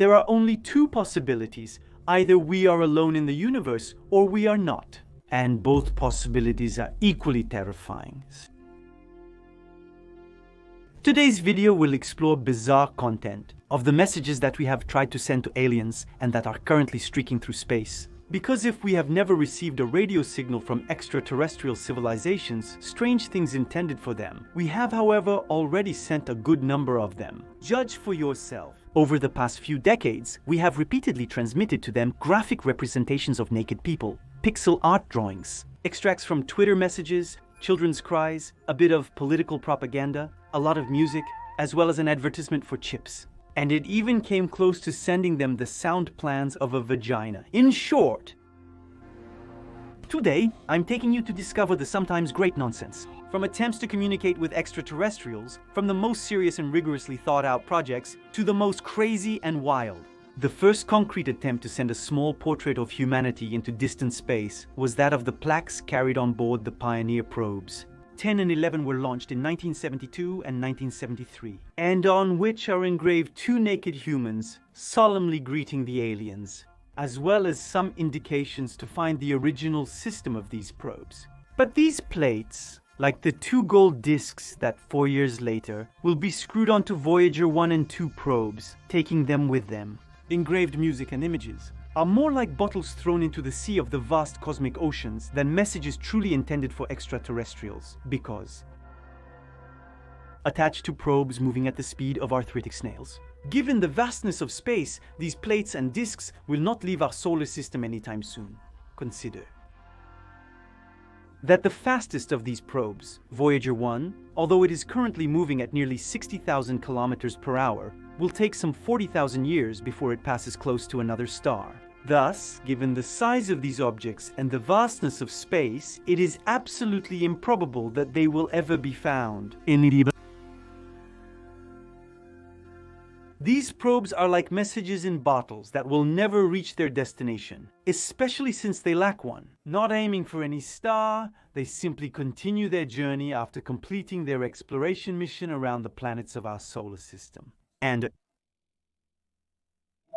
there are only two possibilities. Either we are alone in the universe, or we are not. And both possibilities are equally terrifying. Today's video will explore bizarre content of the messages that we have tried to send to aliens and that are currently streaking through space. Because if we have never received a radio signal from extraterrestrial civilizations, strange things intended for them, we have, however, already sent a good number of them. Judge for yourself. Over the past few decades, we have repeatedly transmitted to them graphic representations of naked people, pixel art drawings, extracts from Twitter messages, children's cries, a bit of political propaganda, a lot of music, as well as an advertisement for chips. And it even came close to sending them the sound plans of a vagina. In short, today, I'm taking you to discover the sometimes great nonsense. From attempts to communicate with extraterrestrials, from the most serious and rigorously thought out projects, to the most crazy and wild. The first concrete attempt to send a small portrait of humanity into distant space was that of the plaques carried on board the Pioneer probes. 10 and 11 were launched in 1972 and 1973, and on which are engraved two naked humans solemnly greeting the aliens, as well as some indications to find the original system of these probes. But these plates, like the two gold discs that 4 years later will be screwed onto Voyager 1 and 2 probes, taking them with them. Engraved music and images are more like bottles thrown into the sea of the vast cosmic oceans than messages truly intended for extraterrestrials, because attached to probes moving at the speed of arthritic snails. Given the vastness of space, these plates and discs will not leave our solar system anytime soon. Consider that the fastest of these probes, Voyager 1, although it is currently moving at nearly 60,000 kilometers per hour, will take some 40,000 years before it passes close to another star. Thus, given the size of these objects and the vastness of space, it is absolutely improbable that they will ever be found. These probes are like messages in bottles that will never reach their destination, especially since they lack one. Not aiming for any star, they simply continue their journey after completing their exploration mission around the planets of our solar system. And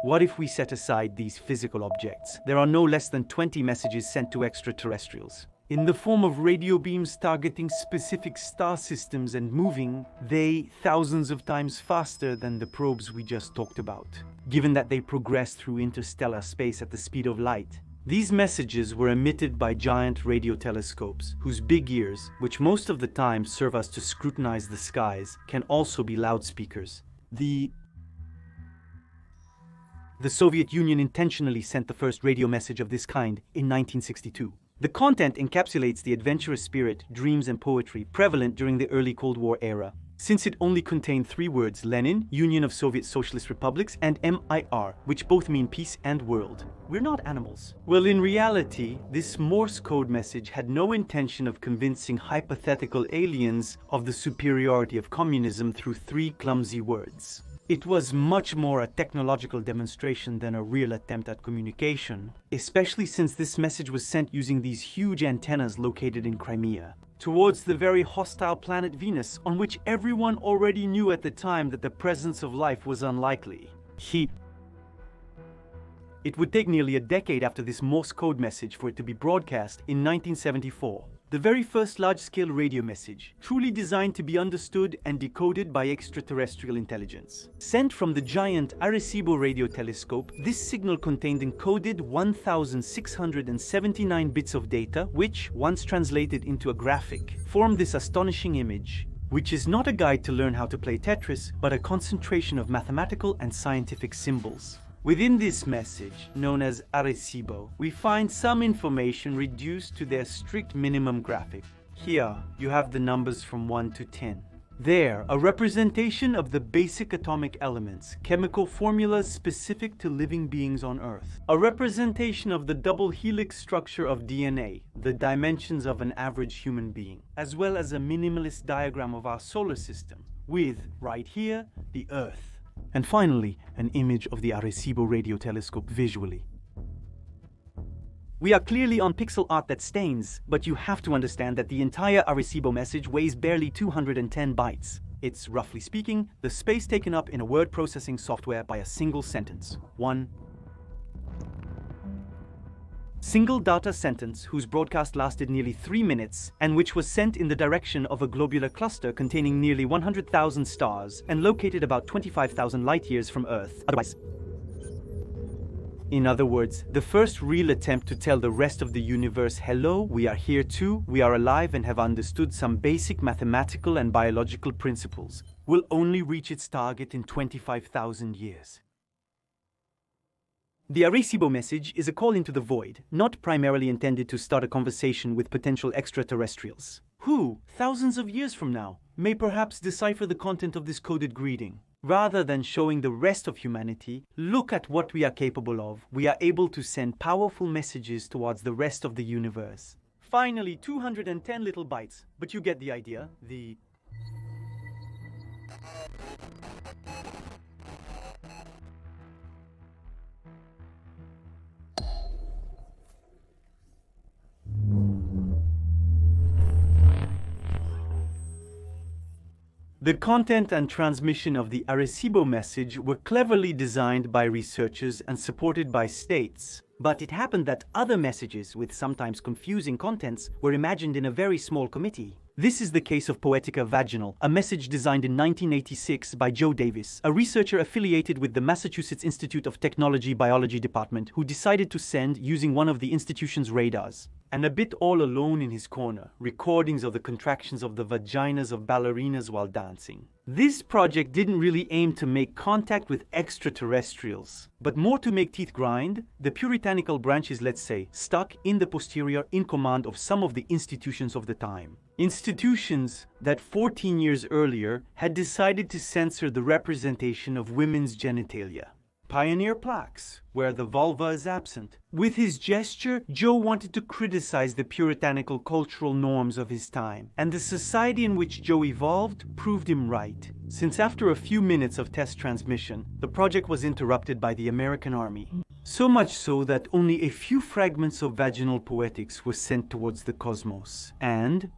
what if we set aside these physical objects? There are no less than 20 messages sent to extraterrestrials, in the form of radio beams targeting specific star systems and moving, they, thousands of times faster than the probes we just talked about, given that they progress through interstellar space at the speed of light. These messages were emitted by giant radio telescopes, whose big ears, which most of the time serve us to scrutinize the skies, can also be loudspeakers. The Soviet Union intentionally sent the first radio message of this kind in 1962. The content encapsulates the adventurous spirit, dreams, and poetry prevalent during the early Cold War era. Since it only contained 3 words, Lenin, Union of Soviet Socialist Republics, and MIR, which both mean peace and world. We're not animals. Well, in reality, this Morse code message had no intention of convincing hypothetical aliens of the superiority of communism through 3 clumsy words. It was much more a technological demonstration than a real attempt at communication, especially since this message was sent using these huge antennas located in Crimea, towards the very hostile planet Venus, on which everyone already knew at the time that the presence of life was unlikely. It would take nearly a decade after this Morse code message for it to be broadcast in 1974. The very first large-scale radio message, truly designed to be understood and decoded by extraterrestrial intelligence. Sent from the giant Arecibo radio telescope, this signal contained encoded 1,679 bits of data, which, once translated into a graphic, formed this astonishing image, which is not a guide to learn how to play Tetris, but a concentration of mathematical and scientific symbols. Within this message, known as Arecibo, we find some information reduced to their strict minimum graphic. Here, you have the numbers from 1 to 10. There, a representation of the basic atomic elements, chemical formulas specific to living beings on Earth. A representation of the double helix structure of DNA, the dimensions of an average human being, as well as a minimalist diagram of our solar system, with, right here, the Earth. And finally, an image of the Arecibo radio telescope visually. We are clearly on pixel art that stains, but you have to understand that the entire Arecibo message weighs barely 210 bytes. It's, roughly speaking, the space taken up in a word processing software by a single sentence. One single data sentence whose broadcast lasted nearly 3 minutes and which was sent in the direction of a globular cluster containing nearly 100,000 stars and located about 25,000 light-years from Earth. In other words, the first real attempt to tell the rest of the universe, hello, we are here too, we are alive and have understood some basic mathematical and biological principles, will only reach its target in 25,000 years. The Arecibo message is a call into the void, not primarily intended to start a conversation with potential extraterrestrials, who, thousands of years from now, may perhaps decipher the content of this coded greeting. Rather than showing the rest of humanity, look at what we are capable of. We are able to send powerful messages towards the rest of the universe. Finally, 210 little bytes, but you get the idea. The content and transmission of the Arecibo message were cleverly designed by researchers and supported by states. But it happened that other messages with sometimes confusing contents were imagined in a very small committee. This is the case of Poetica Vaginal, a message designed in 1986 by Joe Davis, a researcher affiliated with the Massachusetts Institute of Technology Biology Department, who decided to send using one of the institution's radars. And a bit all alone in his corner, recordings of the contractions of the vaginas of ballerinas while dancing. This project didn't really aim to make contact with extraterrestrials, but more to make teeth grind. The puritanical branch is, let's say, stuck in the posterior in command of some of the institutions of the time. Institutions that 14 years earlier had decided to censor the representation of women's genitalia. Pioneer plaques, where the vulva is absent. With his gesture, Joe wanted to criticize the puritanical cultural norms of his time, and the society in which Joe evolved proved him right, since after a few minutes of test transmission, the project was interrupted by the American Army. So much so that only a few fragments of vaginal poetics were sent towards the cosmos, and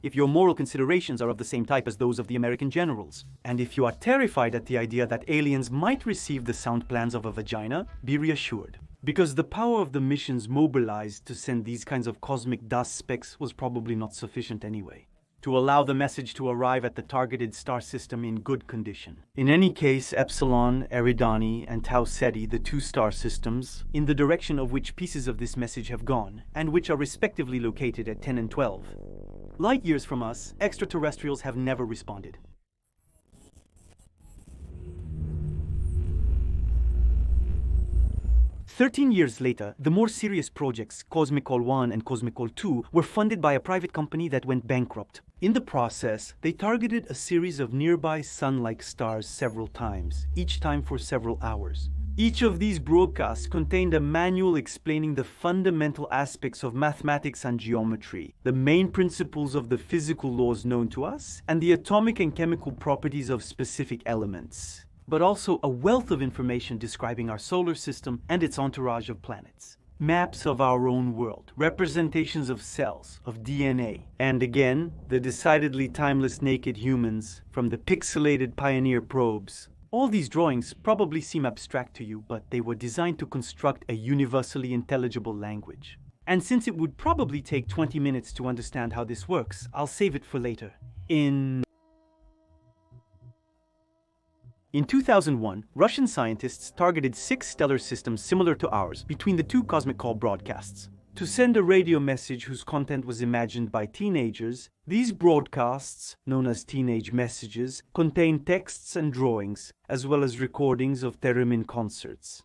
if your moral considerations are of the same type as those of the American generals, and if you are terrified at the idea that aliens might receive the sound plans of a vagina, be reassured. Because the power of the missions mobilized to send these kinds of cosmic dust specks was probably not sufficient anyway, to allow the message to arrive at the targeted star system in good condition. In any case, Epsilon, Eridani, and Tau Ceti, the two star systems, in the direction of which pieces of this message have gone, and which are respectively located at 10 and 12. Light years from us, extraterrestrials have never responded. "13 years later, the more serious projects, Cosmicol 1 and Cosmicol 2, were funded by a private company that went bankrupt. In the process, they targeted a series of nearby sun-like stars several times, each time for several hours. Each of these broadcasts contained a manual explaining the fundamental aspects of mathematics and geometry, the main principles of the physical laws known to us, and the atomic and chemical properties of specific elements, but also a wealth of information describing our solar system and its entourage of planets. Maps of our own world, representations of cells, of DNA, and again, the decidedly timeless naked humans from the pixelated Pioneer probes. All these drawings probably seem abstract to you, but they were designed to construct a universally intelligible language. And since it would probably take 20 minutes to understand how this works, I'll save it for later. In 2001, Russian scientists targeted 6 stellar systems similar to ours between the two cosmic call broadcasts to send a radio message whose content was imagined by teenagers. These broadcasts, known as teenage messages, contain texts and drawings, as well as recordings of theremin concerts.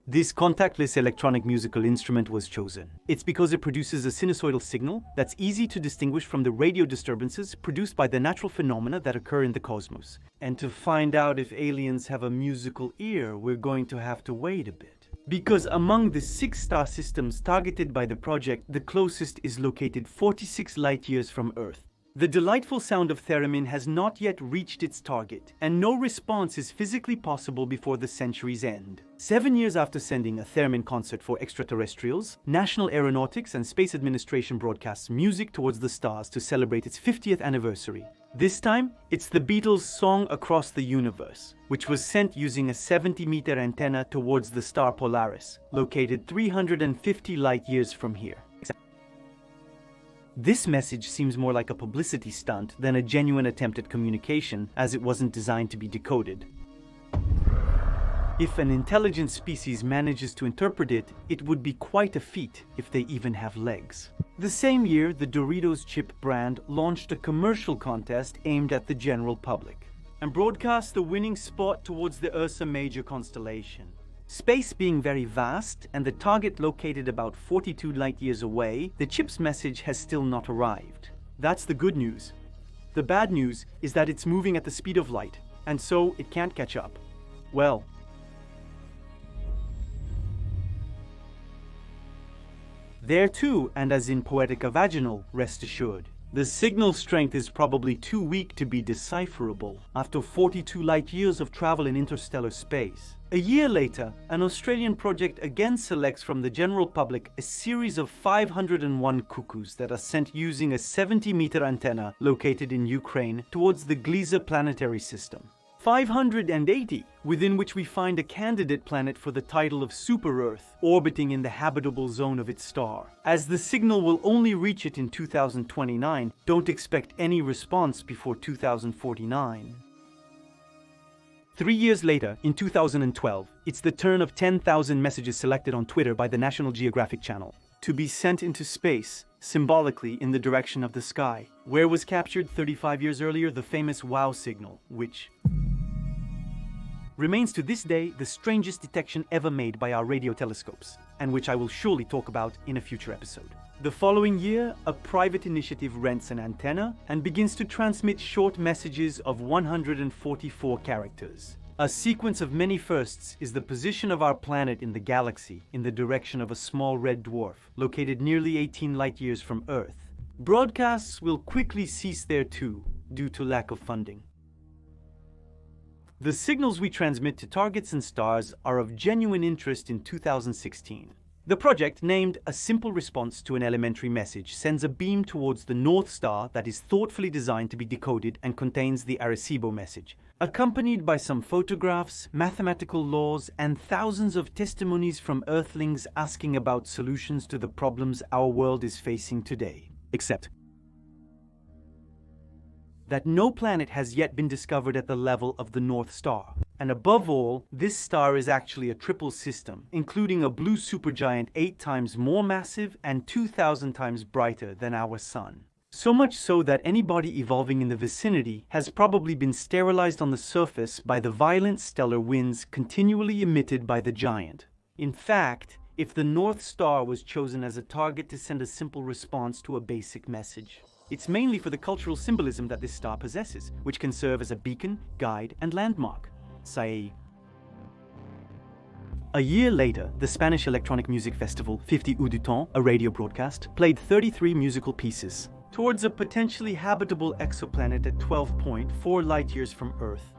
This contactless electronic musical instrument was chosen. It's because it produces a sinusoidal signal that's easy to distinguish from the radio disturbances produced by the natural phenomena that occur in the cosmos. And to find out if aliens have a musical ear, we're going to have to wait a bit. Because among the 6 star systems targeted by the project, the closest is located 46 light years from Earth. The delightful sound of theremin has not yet reached its target, and no response is physically possible before the century's end. 7 years after sending a theremin concert for extraterrestrials, National Aeronautics and Space Administration broadcasts music towards the stars to celebrate its 50th anniversary. This time, it's the Beatles' Song Across the Universe, which was sent using a 70-meter antenna towards the star Polaris, located 350 light-years from here. This message seems more like a publicity stunt than a genuine attempt at communication, as it wasn't designed to be decoded. If an intelligent species manages to interpret it, it would be quite a feat if they even have legs. The same year, the Doritos chip brand launched a commercial contest aimed at the general public and broadcast the winning spot towards the Ursa Major constellation. Space being very vast and the target located about 42 light-years away, the chip's message has still not arrived. That's the good news. The bad news is that it's moving at the speed of light, and so it can't catch up. Well, there too, and as in Poetica Vaginal, rest assured, the signal strength is probably too weak to be decipherable after 42 light-years of travel in interstellar space. A year later, an Australian project again selects from the general public a series of 501 cuckoos that are sent using a 70-meter antenna located in Ukraine towards the Gliese planetary system. 580, within which we find a candidate planet for the title of Super-Earth, orbiting in the habitable zone of its star. As the signal will only reach it in 2029, don't expect any response before 2049. 3 years later, in 2012, it's the turn of 10,000 messages selected on Twitter by the National Geographic Channel to be sent into space, symbolically in the direction of the sky, where was captured 35 years earlier the famous WOW signal, which remains to this day the strangest detection ever made by our radio telescopes, and which I will surely talk about in a future episode. The following year, a private initiative rents an antenna and begins to transmit short messages of 144 characters. A sequence of many firsts is the position of our planet in the galaxy in the direction of a small red dwarf, located nearly 18 light-years from Earth. Broadcasts will quickly cease there too, due to lack of funding. The signals we transmit to targets and stars are of genuine interest in 2016. The project, named A Simple Response to an Elementary Message, sends a beam towards the North Star that is thoughtfully designed to be decoded and contains the Arecibo message, accompanied by some photographs, mathematical laws, and thousands of testimonies from Earthlings asking about solutions to the problems our world is facing today. Except that no planet has yet been discovered at the level of the North Star. And above all, this star is actually a triple system, including a blue supergiant 8 times more massive and 2,000 times brighter than our Sun. So much so that anybody evolving in the vicinity has probably been sterilized on the surface by the violent stellar winds continually emitted by the giant. In fact, if the North Star was chosen as a target to send a simple response to a basic message, it's mainly for the cultural symbolism that this star possesses, which can serve as a beacon, guide, and landmark. Say. A year later, the Spanish electronic music festival 50 Eau du Temps, a radio broadcast, played 33 musical pieces towards a potentially habitable exoplanet at 12.4 light-years from Earth.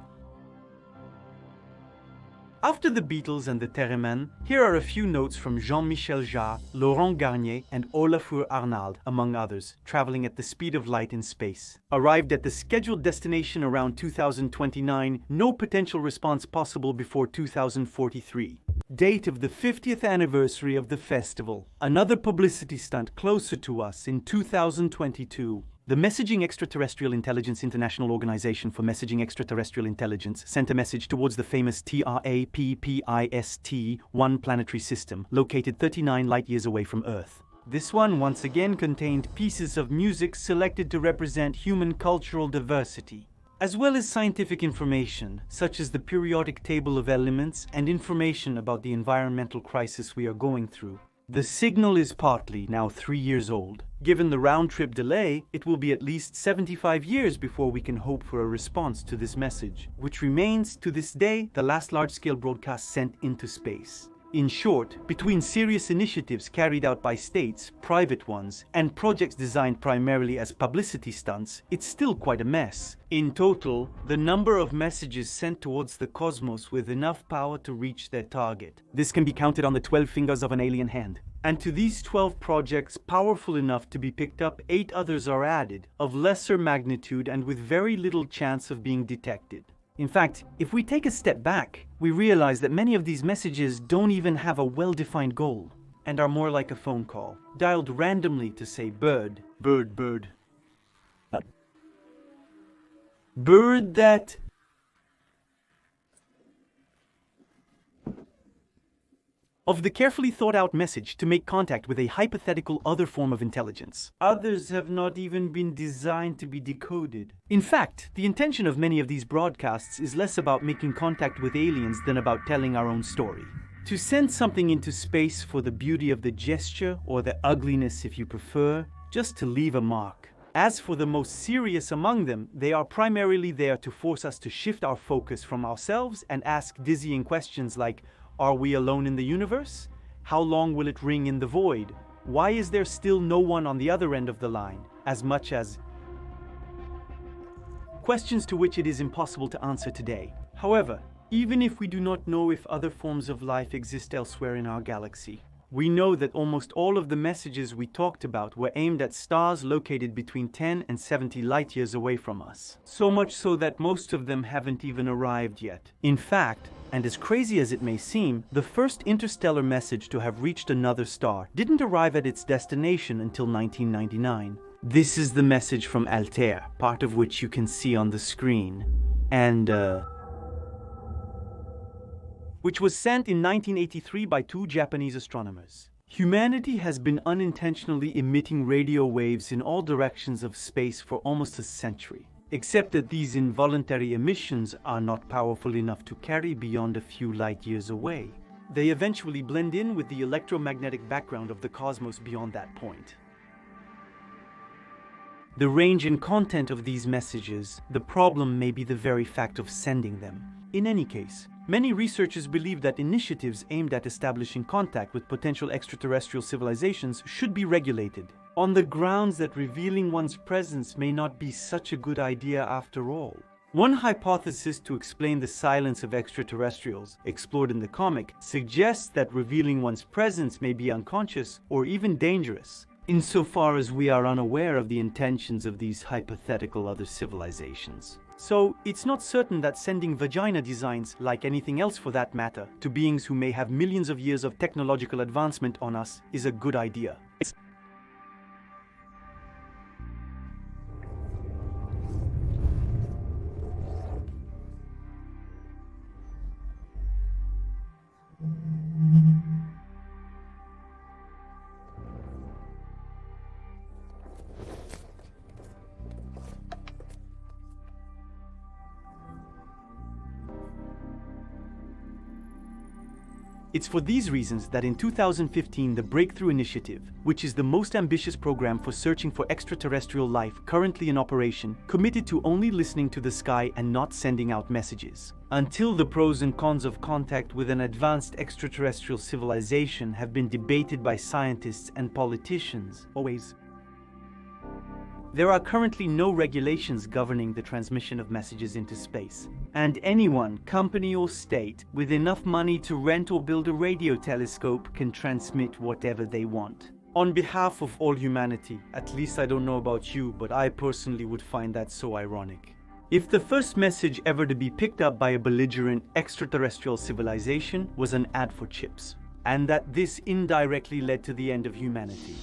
After the Beatles and the Theremin, here are a few notes from Jean-Michel Jarre, Laurent Garnier, and Olafur Arnald, among others, traveling at the speed of light in space. Arrived at the scheduled destination around 2029, no potential response possible before 2043. Date of the 50th anniversary of the festival. Another publicity stunt closer to us in 2022. The Messaging Extraterrestrial Intelligence International Organization for Messaging Extraterrestrial Intelligence sent a message towards the famous TRAPPIST-1 planetary system, located 39 light-years away from Earth. This one once again contained pieces of music selected to represent human cultural diversity, as well as scientific information, such as the periodic table of elements and information about the environmental crisis we are going through. The signal is partly now 3 years old. Given the round-trip delay, it will be at least 75 years before we can hope for a response to this message, which remains to this day the last large-scale broadcast sent into space. In short, between serious initiatives carried out by states, private ones, and projects designed primarily as publicity stunts, it's still quite a mess. In total, the number of messages sent towards the cosmos with enough power to reach their target. This can be counted on the 12 fingers of an alien hand. And to these 12 projects powerful enough to be picked up, 8 others are added, of lesser magnitude and with very little chance of being detected. In fact, if we take a step back, we realize that many of these messages don't even have a well-defined goal, and are more like a phone call, dialed randomly to say bird, bird, bird. Bird that... of the carefully thought-out message to make contact with a hypothetical other form of intelligence. Others have not even been designed to be decoded. In fact, the intention of many of these broadcasts is less about making contact with aliens than about telling our own story. To send something into space for the beauty of the gesture, or the ugliness if you prefer, just to leave a mark. As for the most serious among them, they are primarily there to force us to shift our focus from ourselves and ask dizzying questions like, are we alone in the universe? How long will it ring in the void? Why is there still no one on the other end of the line? As much as questions to which it is impossible to answer today. However, even if we do not know if other forms of life exist elsewhere in our galaxy, we know that almost all of the messages we talked about were aimed at stars located between 10 and 70 light years away from us. So much so that most of them haven't even arrived yet. In fact, and as crazy as it may seem, the first interstellar message to have reached another star didn't arrive at its destination until 1999. This is the message from Altair, part of which you can see on the screen. And, which was sent in 1983 by 2 Japanese astronomers. Humanity has been unintentionally emitting radio waves in all directions of space for almost a century. Except that these involuntary emissions are not powerful enough to carry beyond a few light years away. They eventually blend in with the electromagnetic background of the cosmos beyond that point. The range and content of these messages, the problem may be the very fact of sending them. In any case, many researchers believe that initiatives aimed at establishing contact with potential extraterrestrial civilizations should be regulated, on the grounds that revealing one's presence may not be such a good idea after all. One hypothesis to explain the silence of extraterrestrials, explored in the comic, suggests that revealing one's presence may be unconscious or even dangerous, insofar as we are unaware of the intentions of these hypothetical other civilizations. So, it's not certain that sending vagina designs, like anything else for that matter, to beings who may have millions of years of technological advancement on us is a good idea. It's for these reasons that in 2015 the Breakthrough Initiative, which is the most ambitious program for searching for extraterrestrial life currently in operation, committed to only listening to the sky and not sending out messages, until the pros and cons of contact with an advanced extraterrestrial civilization have been debated by scientists and politicians. Always. There are currently no regulations governing the transmission of messages into space, and anyone, company or state, with enough money to rent or build a radio telescope can transmit whatever they want. On behalf of all humanity, at least I don't know about you, but I personally would find that so ironic. If the first message ever to be picked up by a belligerent extraterrestrial civilization was an ad for chips, and that this indirectly led to the end of humanity.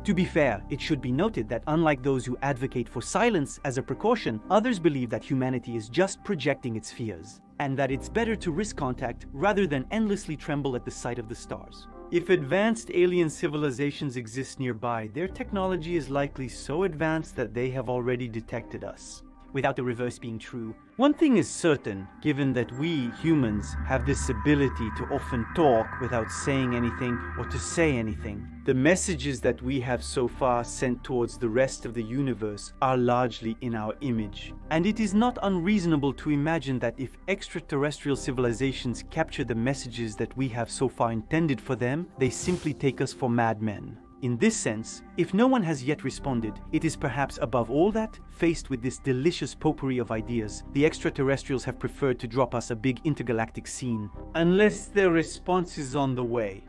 To be fair, it should be noted that unlike those who advocate for silence as a precaution, others believe that humanity is just projecting its fears, and that it's better to risk contact rather than endlessly tremble at the sight of the stars. If advanced alien civilizations exist nearby, their technology is likely so advanced that they have already detected us. without the reverse being true. One thing is certain, given that we humans have this ability to often talk without saying anything or to say anything. The messages that we have so far sent towards the rest of the universe are largely in our image. And it is not unreasonable to imagine that if extraterrestrial civilizations capture the messages that we have so far intended for them, they simply take us for madmen. In this sense, if no one has yet responded, it is perhaps above all that, faced with this delicious potpourri of ideas, the extraterrestrials have preferred to drop us a big intergalactic scene, unless their response is on the way.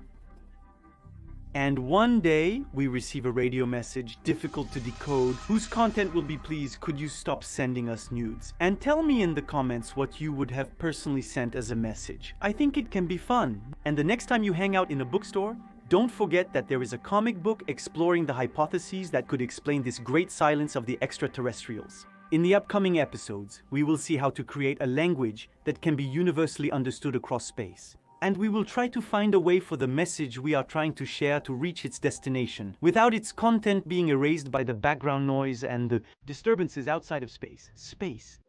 And one day, we receive a radio message, difficult to decode, whose content will be, please, could you stop sending us nudes? And tell me in the comments what you would have personally sent as a message. I think it can be fun. And the next time you hang out in a bookstore, don't forget that there is a comic book exploring the hypotheses that could explain this great silence of the extraterrestrials. In the upcoming episodes, we will see how to create a language that can be universally understood across space. And we will try to find a way for the message we are trying to share to reach its destination, without its content being erased by the background noise and the disturbances outside of space.